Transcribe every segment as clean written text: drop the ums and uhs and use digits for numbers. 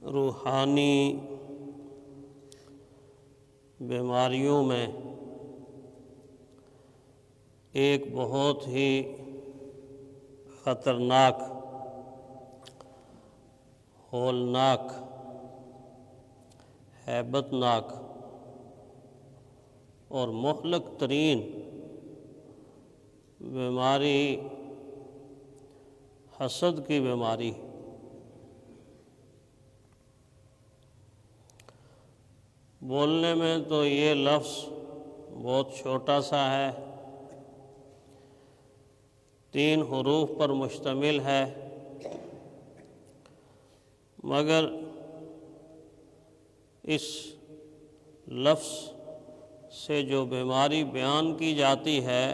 روحانی بیماریوں میں ایک بہت ہی خطرناک، ہولناک، ہیبت ناک اور مہلک ترین بیماری حسد کی بیماری۔ بولنے میں تو یہ لفظ بہت چھوٹا سا ہے، 3 حروف پر مشتمل ہے، مگر اس لفظ سے جو بیماری بیان کی جاتی ہے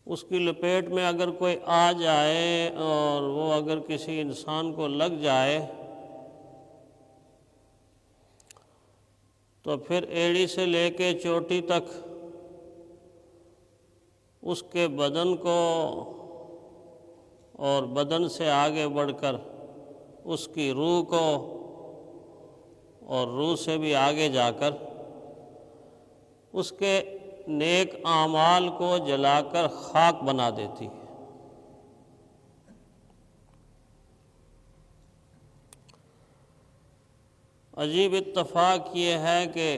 اس کی لپیٹ میں اگر کوئی آ جائے اور وہ اگر کسی انسان کو لگ جائے تو پھر ایڑی سے لے کے چوٹی تک اس کے بدن کو اور بدن سے آگے بڑھ کر اس کی روح کو اور روح سے بھی آگے جا کر اس کے نیک اعمال کو جلا کر خاک بنا دیتی ہے۔ عجیب اتفاق یہ ہے کہ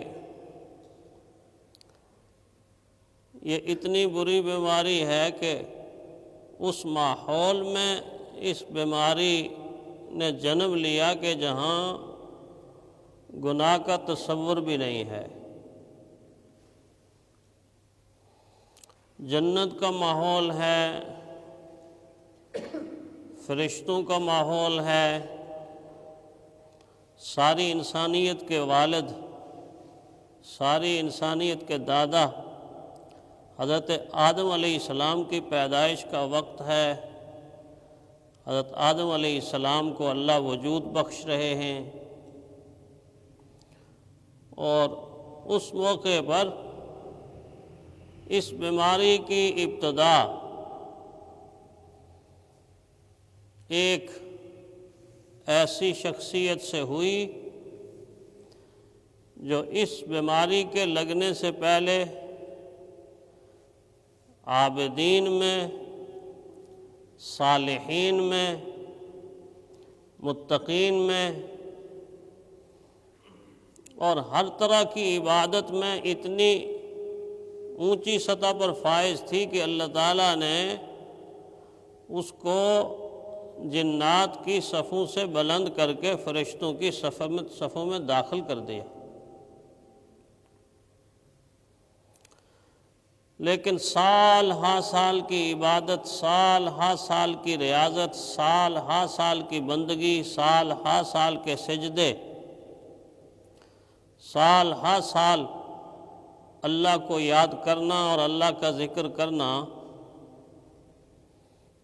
یہ اتنی بری بیماری ہے کہ اس ماحول میں اس بیماری نے جنم لیا کہ جہاں گناہ کا تصور بھی نہیں ہے۔ جنت کا ماحول ہے، فرشتوں کا ماحول ہے، ساری انسانیت کے والد، ساری انسانیت کے دادا حضرت آدم علیہ السلام کی پیدائش کا وقت ہے۔ حضرت آدم علیہ السلام کو اللہ وجود بخش رہے ہیں، اور اس موقع پر اس بیماری کی ابتدا ایک ایسی شخصیت سے ہوئی جو اس بیماری کے لگنے سے پہلے عابدین میں، صالحین میں، متقین میں اور ہر طرح کی عبادت میں اتنی اونچی سطح پر فائز تھی کہ اللہ تعالیٰ نے اس کو جنات کی صفوں سے بلند کر کے فرشتوں کی صفوں میں داخل کر دیا۔ لیکن سال ہا سال کی عبادت، سال ہا سال کی ریاضت، سال ہا سال کی بندگی، سال ہا سال کے سجدے، سال ہا سال اللہ کو یاد کرنا اور اللہ کا ذکر کرنا،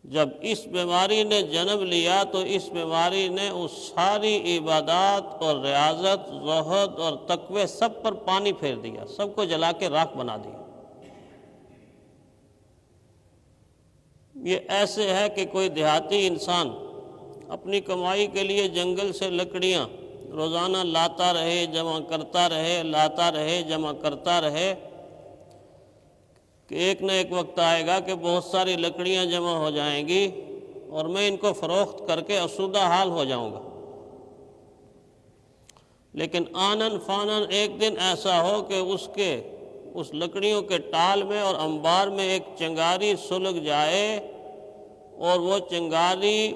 جب اس بیماری نے جنم لیا تو اس بیماری نے اس ساری عبادات اور ریاضت، زہد اور تقوی سب پر پانی پھیر دیا، سب کو جلا کے راکھ بنا دیا۔ یہ ایسے ہے کہ کوئی دیہاتی انسان اپنی کمائی کے لیے جنگل سے لکڑیاں روزانہ لاتا رہے، جمع کرتا رہے، لاتا رہے، جمع کرتا رہے، کہ ایک نہ ایک وقت آئے گا کہ بہت ساری لکڑیاں جمع ہو جائیں گی اور میں ان کو فروخت کر کے آسودہ حال ہو جاؤں گا۔ لیکن آنن فانن ایک دن ایسا ہو کہ اس لکڑیوں کے ٹال میں اور انبار میں ایک چنگاری سلگ جائے اور وہ چنگاری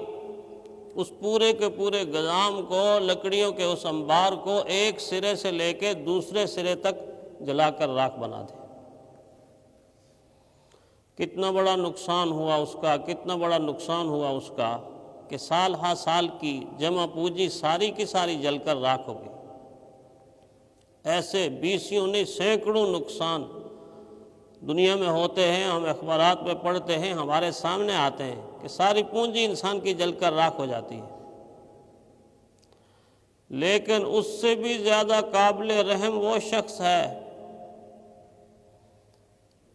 اس پورے کے پورے گودام کو، لکڑیوں کے اس انبار کو ایک سرے سے لے کے دوسرے سرے تک جلا کر راکھ بنا دے۔ کتنا بڑا نقصان ہوا اس کا، کتنا بڑا نقصان ہوا اس کا کہ سال ہا سال کی جمع پونجی ساری کی ساری جل کر راکھ ہو گئی۔ ایسے بیسیوں نہیں سینکڑوں نقصان دنیا میں ہوتے ہیں، ہم اخبارات میں پڑھتے ہیں، ہمارے سامنے آتے ہیں کہ ساری پونجی انسان کی جل کر راکھ ہو جاتی ہے۔ لیکن اس سے بھی زیادہ قابل رحم وہ شخص ہے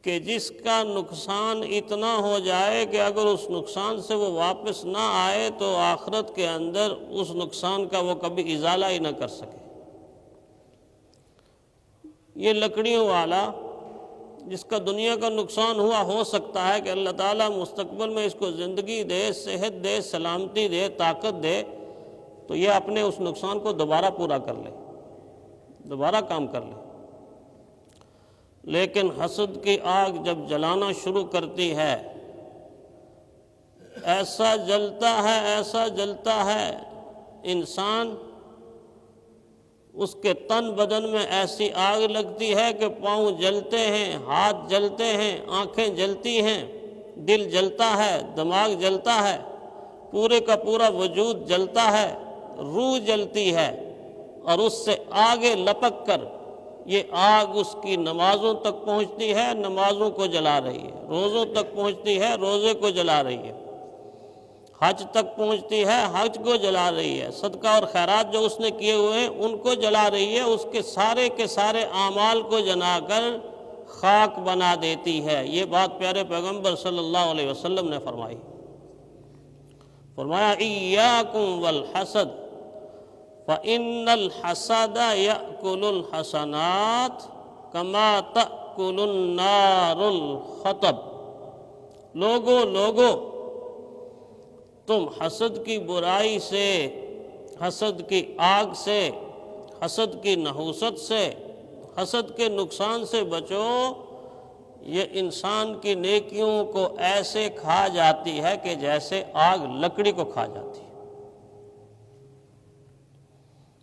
کہ جس کا نقصان اتنا ہو جائے کہ اگر اس نقصان سے وہ واپس نہ آئے تو آخرت کے اندر اس نقصان کا وہ کبھی ازالہ ہی نہ کر سکے۔ یہ لکڑیوں والا جس کا دنیا کا نقصان ہوا، ہو سکتا ہے کہ اللہ تعالیٰ مستقبل میں اس کو زندگی دے، صحت دے، سلامتی دے، طاقت دے، تو یہ اپنے اس نقصان کو دوبارہ پورا کر لے، دوبارہ کام کر لے۔ لیکن حسد کی آگ جب جلانا شروع کرتی ہے، ایسا جلتا ہے، ایسا جلتا ہے انسان، اس کے تن بدن میں ایسی آگ لگتی ہے کہ پاؤں جلتے ہیں، ہاتھ جلتے ہیں، آنکھیں جلتی ہیں، دل جلتا ہے، دماغ جلتا ہے، پورے کا پورا وجود جلتا ہے، روح جلتی ہے، اور اس سے آگے لپک کر یہ آگ اس کی نمازوں تک پہنچتی ہے، نمازوں کو جلا رہی ہے، روزوں تک پہنچتی ہے، روزے کو جلا رہی ہے، حج تک پہنچتی ہے، حج کو جلا رہی ہے، صدقہ اور خیرات جو اس نے کیے ہوئے ہیں ان کو جلا رہی ہے، اس کے سارے اعمال کو جلا کر خاک بنا دیتی ہے۔ یہ بات پیارے پیغمبر صلی اللہ علیہ وسلم نے فرمائی۔ فرمایا ایاکم والحسد فإن الحسد یأکل الحسنات کما تأکل النار الحطب۔ لوگو تم حسد کی برائی سے، حسد کی آگ سے، حسد کی نحوست سے، حسد کے نقصان سے بچو۔ یہ انسان کی نیکیوں کو ایسے کھا جاتی ہے کہ جیسے آگ لکڑی کو کھا جاتی ہے۔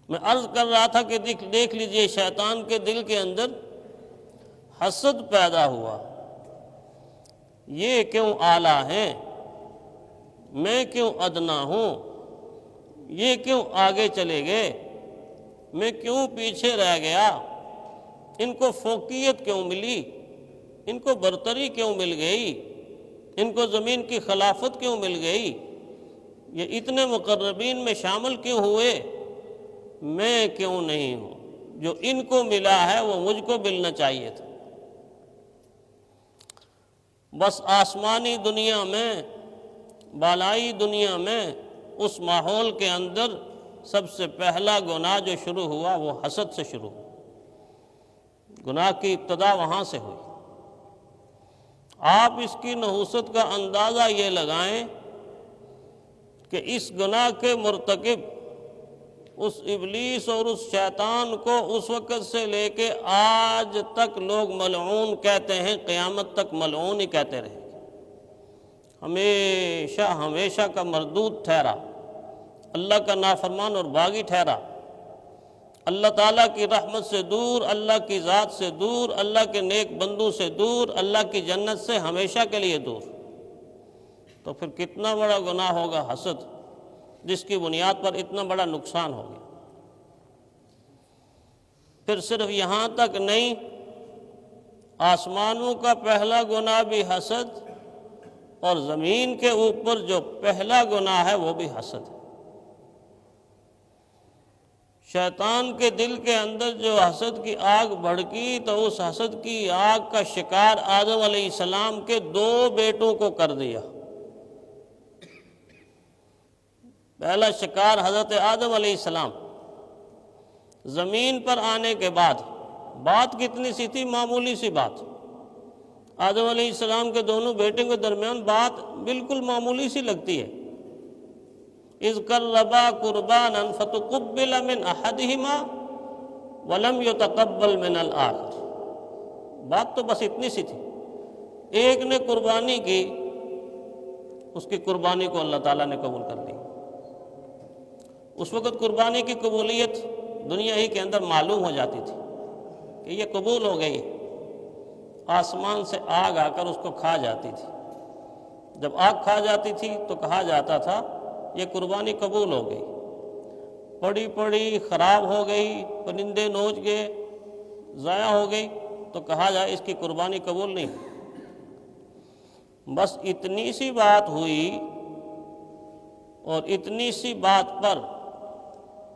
میں عرض کر رہا تھا کہ دیکھ لیجئے شیطان کے دل کے اندر حسد پیدا ہوا، یہ کیوں اعلیٰ ہیں، میں کیوں ادنا ہوں، یہ کیوں آگے چلے گئے، میں کیوں پیچھے رہ گیا، ان کو فوقیت کیوں ملی، ان کو برتری کیوں مل گئی، ان کو زمین کی خلافت کیوں مل گئی، یہ اتنے مقربین میں شامل کیوں ہوئے، میں کیوں نہیں ہوں، جو ان کو ملا ہے وہ مجھ کو ملنا چاہیے تھا۔ بس آسمانی دنیا میں، بالائی دنیا میں، اس ماحول کے اندر سب سے پہلا گناہ جو شروع ہوا وہ حسد سے شروع ہوا۔ گناہ کی ابتدا وہاں سے ہوئی۔ آپ اس کی نحوست کا اندازہ یہ لگائیں کہ اس گناہ کے مرتکب، اس ابلیس اور اس شیطان کو اس وقت سے لے کے آج تک لوگ ملعون کہتے ہیں، قیامت تک ملعون ہی کہتے رہے، ہمیشہ کا مردود ٹھہرا، اللہ کا نافرمان اور باغی ٹھہرا، اللہ تعالیٰ کی رحمت سے دور، اللہ کی ذات سے دور، اللہ کے نیک بندوں سے دور، اللہ کی جنت سے ہمیشہ کے لیے دور۔ تو پھر کتنا بڑا گناہ ہوگا حسد، جس کی بنیاد پر اتنا بڑا نقصان ہو گیا۔ پھر صرف یہاں تک نہیں، آسمانوں کا پہلا گناہ بھی حسد، اور زمین کے اوپر جو پہلا گناہ ہے وہ بھی حسد ہے۔ شیطان کے دل کے اندر جو حسد کی آگ بھڑکی تو اس حسد کی آگ کا شکار آدم علیہ السلام کے 2 بیٹوں کو کر دیا۔ پہلا شکار حضرت آدم علیہ السلام، زمین پر آنے کے بعد، بات کتنی سی تھی، معمولی سی بات، آدم علیہ السلام کے دونوں بیٹوں کے درمیان بات بالکل معمولی سی لگتی ہے۔ اذ قربا قربانا فتقبل من احدهما ولم يتقبل من الاخر، بات تو بس اتنی سی تھی، ایک نے قربانی کی، اس کی قربانی کو اللہ تعالیٰ نے قبول کر لی۔ اس وقت قربانی کی قبولیت دنیا ہی کے اندر معلوم ہو جاتی تھی کہ یہ قبول ہو گئی، آسمان سے آگ آ کر اس کو کھا جاتی تھی۔ جب آگ کھا جاتی تھی تو کہا جاتا تھا یہ قربانی قبول ہو گئی، پڑی خراب ہو گئی، پرندے نوچ گئے، ضائع ہو گئی تو کہا جائے اس کی قربانی قبول نہیں۔ بس اتنی سی بات ہوئی، اور اتنی سی بات پر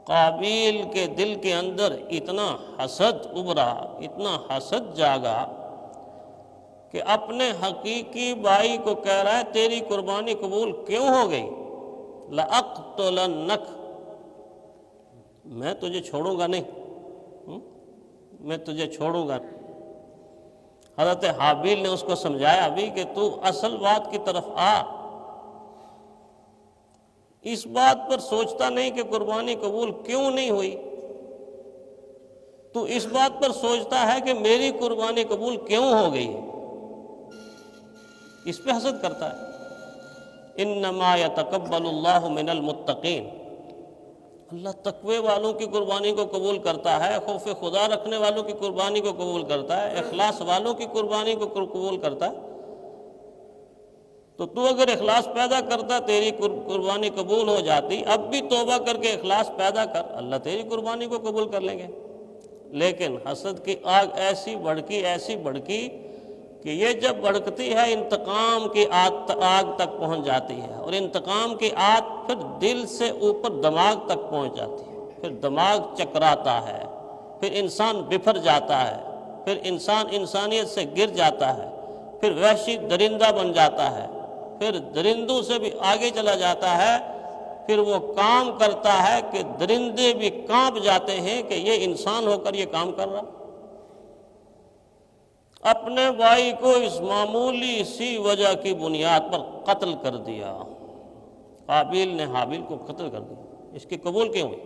قابیل کے دل کے اندر اتنا حسد ابھرا، اتنا حسد جاگا کہ اپنے حقیقی بھائی کو کہہ رہا ہے تیری قربانی قبول کیوں ہو گئی؟ لَأَقْتُلَنَّكَ، میں تجھے چھوڑوں گا نہیں، میں تجھے چھوڑوں گا۔ حضرت حابیل نے اس کو سمجھایا بھی کہ تو اصل بات کی طرف آ، اس بات پر سوچتا نہیں کہ قربانی قبول کیوں نہیں ہوئی، تو اس بات پر سوچتا ہے کہ میری قربانی قبول کیوں ہو گئی، اس پہ حسد کرتا ہے۔ انما یتقبل اللہ من المتقین، اللہ تقوی والوں کی قربانی کو قبول کرتا ہے، خوف خدا رکھنے والوں کی قربانی کو قبول کرتا ہے، اخلاص والوں کی قربانی کو قبول کرتا ہے۔ تو اگر اخلاص پیدا کرتا تیری قربانی قبول ہو جاتی، اب بھی توبہ کر کے اخلاص پیدا کر، اللہ تیری قربانی کو قبول کر لیں گے۔ لیکن حسد کی آگ ایسی بھڑکی کہ یہ جب بھڑکتی ہے انتقام کی آگ تک پہنچ جاتی ہے، اور انتقام کی آگ پھر دل سے اوپر دماغ تک پہنچ جاتی ہے، پھر دماغ چکراتا ہے، پھر انسان بفر جاتا ہے، پھر انسان انسانیت سے گر جاتا ہے، پھر وحشی درندہ بن جاتا ہے، پھر درندوں سے بھی آگے چلا جاتا ہے، پھر وہ کام کرتا ہے کہ درندے بھی کانپ جاتے ہیں کہ یہ انسان ہو کر یہ کام کر رہا۔ اپنے بھائی کو اس معمولی سی وجہ کی بنیاد پر قتل کر دیا، قابیل نے حابیل کو قتل کر دیا، اس کی قبول کیوں ہوئی؟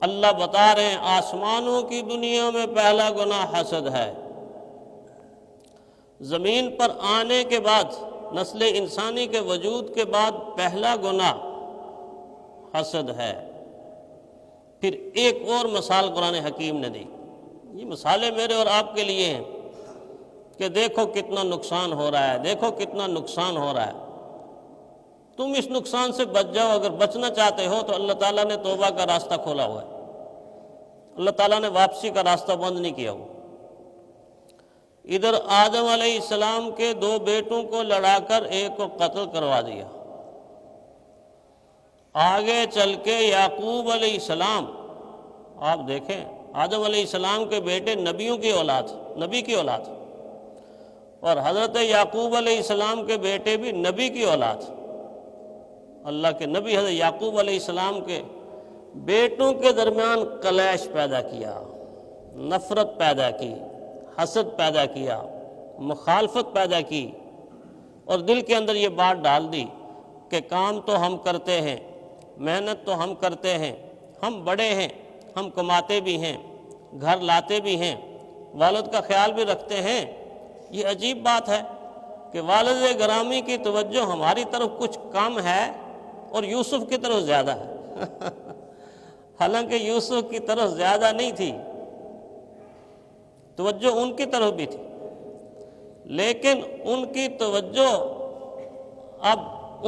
اللہ بتا رہے ہیں آسمانوں کی دنیا میں پہلا گناہ حسد ہے، زمین پر آنے کے بعد نسل انسانی کے وجود کے بعد پہلا گناہ حسد ہے۔ پھر ایک اور مثال قرآن حکیم نے دی، یہ مثالیں میرے اور آپ کے لیے ہیں کہ دیکھو کتنا نقصان ہو رہا ہے، دیکھو کتنا نقصان ہو رہا ہے، تم اس نقصان سے بچ جاؤ۔ اگر بچنا چاہتے ہو تو اللہ تعالیٰ نے توبہ کا راستہ کھولا ہوا ہے، اللہ تعالیٰ نے واپسی کا راستہ بند نہیں کیا ہوا۔ ادھر آدم علیہ السلام کے 2 بیٹوں کو لڑا کر ایک کو قتل کروا دیا، آگے چل کے یعقوب علیہ السلام، آپ دیکھیں آدم علیہ السلام کے بیٹے نبیوں کی اولاد، نبی کی اولاد، اور حضرت یعقوب علیہ السلام کے بیٹے بھی نبی کی اولاد، اللہ کے نبی حضرت یعقوب علیہ السلام کے بیٹوں کے درمیان کلیش پیدا کیا، نفرت پیدا کی، حسد پیدا کیا، مخالفت پیدا کی، اور دل کے اندر یہ بات ڈال دی کہ کام تو ہم کرتے ہیں، محنت تو ہم کرتے ہیں، ہم بڑے ہیں، ہم کماتے بھی ہیں، گھر لاتے بھی ہیں، والد کا خیال بھی رکھتے ہیں۔ یہ عجیب بات ہے کہ والد گرامی کی توجہ ہماری طرف کچھ کم ہے اور یوسف کی طرف زیادہ ہے حالانکہ یوسف کی طرف زیادہ نہیں تھی، توجہ ان کی طرف بھی تھی، لیکن ان کی توجہ اب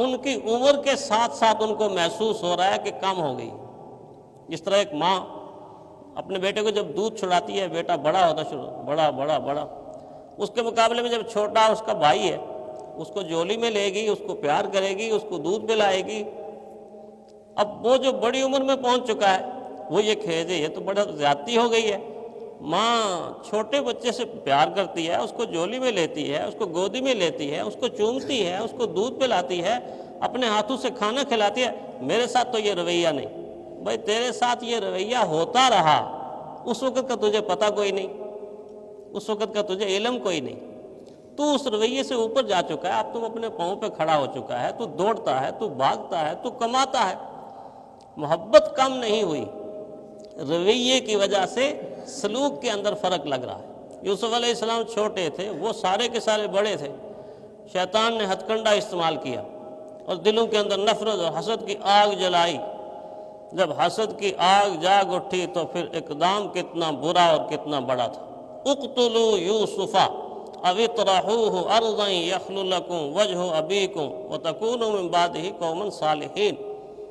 ان کی عمر کے ساتھ ساتھ ان کو محسوس ہو رہا ہے کہ کم ہو گئی۔ جس طرح ایک ماں اپنے بیٹے کو جب دودھ چھڑاتی ہے، بیٹا بڑا ہوتا بڑا، اس کے مقابلے میں جب چھوٹا اس کا بھائی ہے، اس کو جولی میں لے گی، اس کو پیار کرے گی، اس کو دودھ پلائے گی۔ اب وہ جو بڑی عمر میں پہنچ چکا ہے وہ یہ کھیجے یہ تو بڑا زیادتی ہو گئی ہے۔ ماں چھوٹے بچے سے پیار کرتی ہے، اس کو جولی میں لیتی ہے، اس کو گودی میں لیتی ہے، اس کو چومتی ہے، اس کو دودھ پلاتی ہے، اپنے ہاتھوں سے کھانا کھلاتی ہے۔ میرے ساتھ تو یہ رویہ نہیں۔ بھائی تیرے ساتھ یہ رویہ ہوتا رہا، اس وقت کا تجھے پتہ کوئی نہیں، اس وقت کا تجھے علم کوئی نہیں، تو اس رویے سے اوپر جا چکا ہے، اب تم اپنے پاؤں پہ کھڑا ہو چکا ہے، تو دوڑتا ہے، تو بھاگتا ہے، تو کماتا ہے۔ محبت کم نہیں ہوئی، رویے کی وجہ سے سلوک کے اندر فرق لگ رہا ہے۔ یوسف علیہ السلام چھوٹے تھے، وہ سارے کے سارے بڑے تھے، شیطان نے ہتھ کنڈا استعمال کیا اور دلوں کے اندر نفرت اور حسد کی آگ جلائی۔ جب حسد کی آگ جاگ اٹھی تو پھر اقدام کتنا برا اور کتنا بڑا تھا۔ اقتلوا یوسف او اطرحوه ارضا یخل لکم وجہ ابیکم وتکونوا من بعدہ قوما صالحین۔